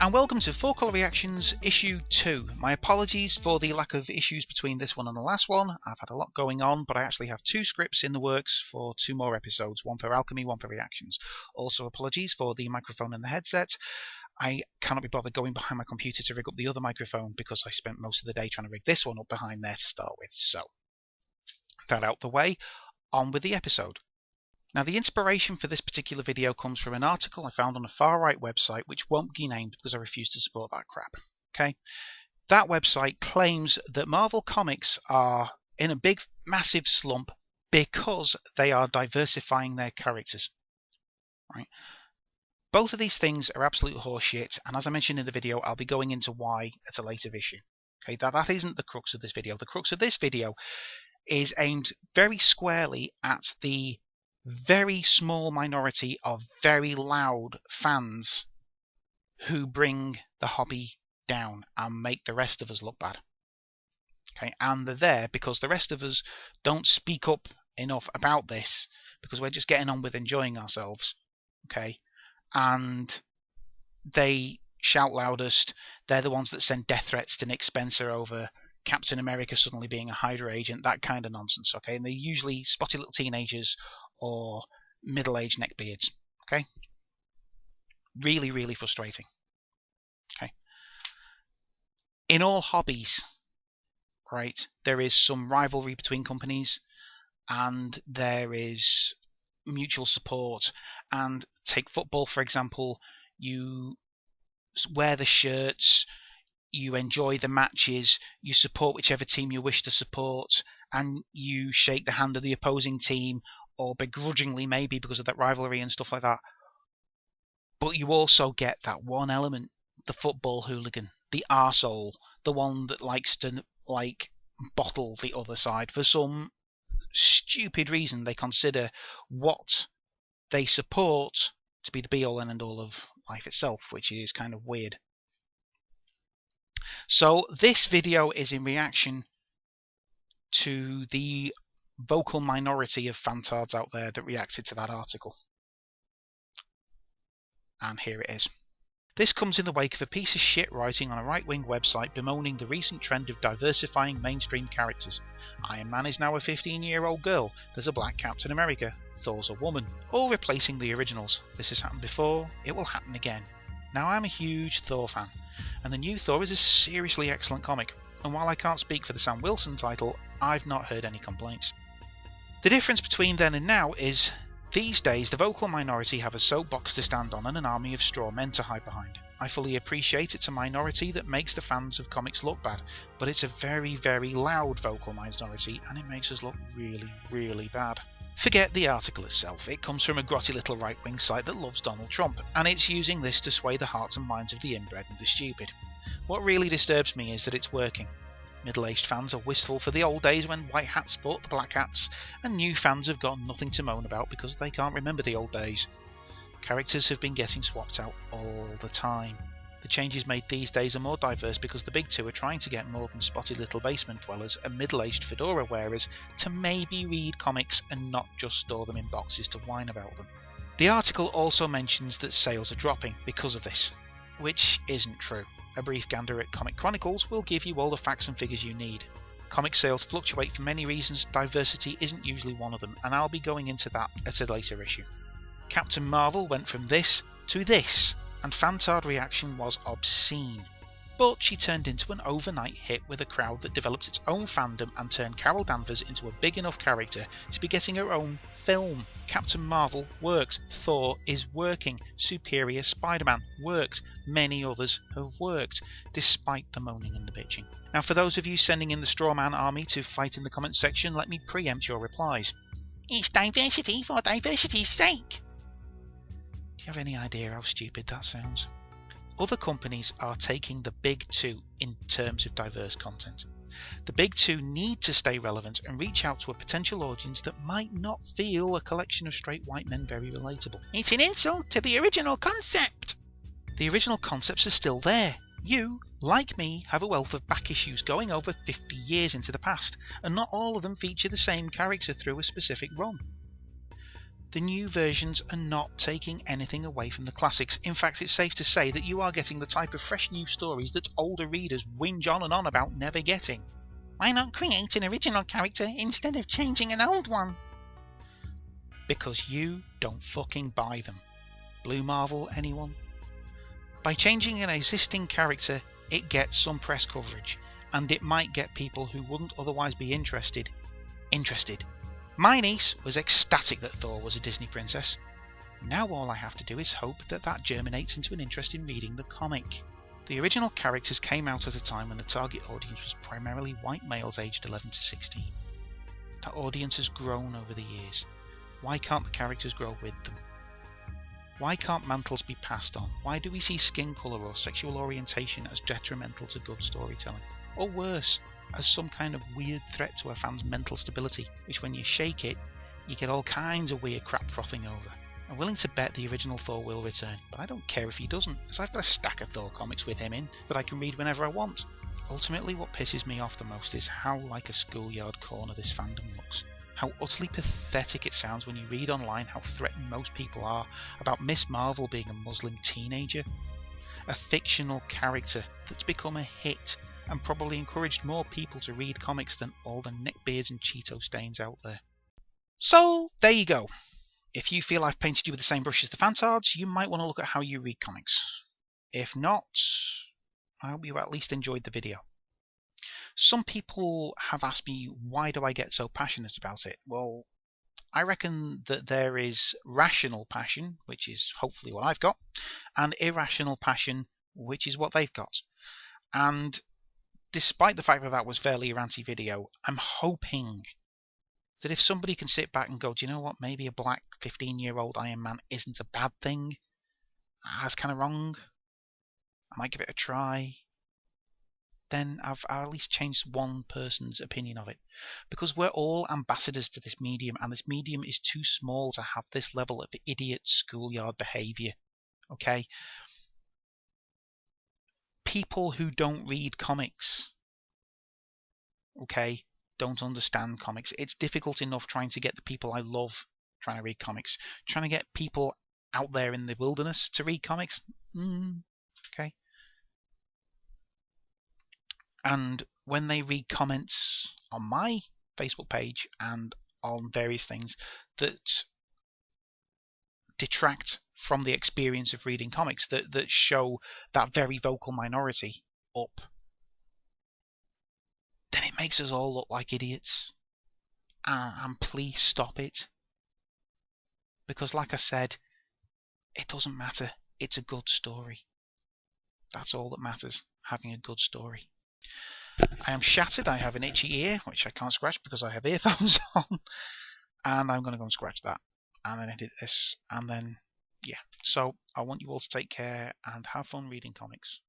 and welcome to Full Colour Reactions Issue 2. My apologies for the lack of issues between this one and the last one. I've had a lot going on, but I actually have 2 scripts in the works for 2 more episodes, one for Alchemy, one for Reactions. Also apologies for the microphone and the headset. I cannot be bothered going behind my computer to rig up the other microphone because I spent most of the day trying to rig this one up behind there to start with. So, that out the way, on with the episode. Now, the inspiration for this particular video comes from an article I found on a far-right website which won't be named because I refuse to support that crap. Okay, that website claims that Marvel Comics are in a big, massive slump because they are diversifying their characters. Right? Both of these things are absolute horseshit, and as I mentioned in the video, I'll be going into why at a later issue. Okay, that isn't the crux of this video. The crux of this video is aimed very squarely at the very small minority of very loud fans who bring the hobby down and make the rest of us look bad. Okay, and they're there because the rest of us don't speak up enough about this because we're just getting on with enjoying ourselves. Okay, and they shout loudest. They're the ones that send death threats to Nick Spencer over Captain America suddenly being a Hydra agent, that kind of nonsense. Okay, and they're usually spotty little teenagers or middle-aged neckbeards. Okay, really, really frustrating. Okay, in all hobbies, right, there is some rivalry between companies, and there is mutual support. And take football for example, you wear the shirts, you enjoy the matches, you support whichever team you wish to support, and you shake the hand of the opposing team, or begrudgingly maybe because of that rivalry and stuff like that. But you also get that one element, the football hooligan, the arsehole, the one that likes to bottle the other side for some stupid reason. They consider what they support to be the be-all and end-all of life itself, which is kind of weird. So this video is in reaction to the vocal minority of fantards out there that reacted to that article. And here it is. This comes in the wake of a piece of shit writing on a right-wing website bemoaning the recent trend of diversifying mainstream characters. Iron Man is now a 15-year-old girl, there's a black Captain America, Thor's a woman, all replacing the originals. This has happened before, it will happen again. Now, I'm a huge Thor fan, and the new Thor is a seriously excellent comic, and while I can't speak for the Sam Wilson title, I've not heard any complaints. The difference between then and now is, these days the vocal minority have a soapbox to stand on and an army of straw men to hide behind. I fully appreciate it's a minority that makes the fans of comics look bad, but it's a very, very loud vocal minority, and it makes us look really, really bad. Forget the article itself, it comes from a grotty little right-wing site that loves Donald Trump, and it's using this to sway the hearts and minds of the inbred and the stupid. What really disturbs me is that it's working. Middle-aged fans are wistful for the old days when white hats fought the black hats, and new fans have got nothing to moan about because they can't remember the old days. Characters have been getting swapped out all the time. The changes made these days are more diverse because the big two are trying to get more than spotty little basement dwellers and middle-aged fedora wearers to maybe read comics and not just store them in boxes to whine about them. The article also mentions that sales are dropping because of this, which isn't true. A brief gander at Comic Chronicles will give you all the facts and figures you need. Comic sales fluctuate for many reasons, diversity isn't usually one of them, and I'll be going into that at a later issue. Captain Marvel went from this to this, and fantard reaction was obscene. But she turned into an overnight hit with a crowd that developed its own fandom and turned Carol Danvers into a big enough character to be getting her own film. Captain Marvel works, Thor is working, Superior Spider-Man worked, many others have worked, despite the moaning and the bitching. Now, for those of you sending in the straw man army to fight in the comments section, let me preempt your replies. It's diversity for diversity's sake. Do you have any idea how stupid that sounds? Other companies are taking the big two in terms of diverse content. The big two need to stay relevant and reach out to a potential audience that might not feel a collection of straight white men very relatable. It's an insult to the original concept! The original concepts are still there. You, like me, have a wealth of back issues going over 50 years into the past, and not all of them feature the same character through a specific run. The new versions are not taking anything away from the classics. In fact, it's safe to say that you are getting the type of fresh new stories that older readers whinge on and on about never getting. Why not create an original character instead of changing an old one? Because you don't fucking buy them. Blue Marvel, anyone? By changing an existing character, it gets some press coverage, and it might get people who wouldn't otherwise be interested. My niece was ecstatic that Thor was a Disney princess. Now all I have to do is hope that that germinates into an interest in reading the comic. The original characters came out at a time when the target audience was primarily white males aged 11 to 16. That audience has grown over the years. Why can't the characters grow with them? Why can't mantles be passed on? Why do we see skin colour or sexual orientation as detrimental to good storytelling? Or worse, as some kind of weird threat to a fan's mental stability, which when you shake it, you get all kinds of weird crap frothing over. I'm willing to bet the original Thor will return, but I don't care if he doesn't, as I've got a stack of Thor comics with him in that I can read whenever I want. Ultimately, what pisses me off the most is how like a schoolyard corner this fandom looks. How utterly pathetic it sounds when you read online how threatened most people are about Miss Marvel being a Muslim teenager. A fictional character that's become a hit and probably encouraged more people to read comics than all the neckbeards and Cheeto stains out there. So, there you go. If you feel I've painted you with the same brush as the fantards, you might want to look at how you read comics. If not, I hope you at least enjoyed the video. Some people have asked me, why do I get so passionate about it? Well, I reckon that there is rational passion, which is hopefully what I've got, and irrational passion, which is what they've got. And despite the fact that that was fairly a ranty video, I'm hoping that if somebody can sit back and go, do you know what, maybe a black 15-year-old Iron Man isn't a bad thing, that's kind of wrong, I might give it a try, then I've at least changed one person's opinion of it. Because we're all ambassadors to this medium, and this medium is too small to have this level of idiot schoolyard behaviour. Okay? People who don't read comics, okay, don't understand comics. It's difficult enough trying to get the people I love trying to read comics. Trying to get people out there in the wilderness to read comics, okay. And when they read comments on my Facebook page and on various things that detract from the experience of reading comics, that show that very vocal minority up, then it makes us all look like idiots. And please stop it. Because like I said, it doesn't matter. It's a good story. That's all that matters, having a good story. I am shattered. I have an itchy ear, which I can't scratch because I have earphones on. And I'm going to go and scratch that. And then edit this. And then, yeah. So I want you all to take care and have fun reading comics.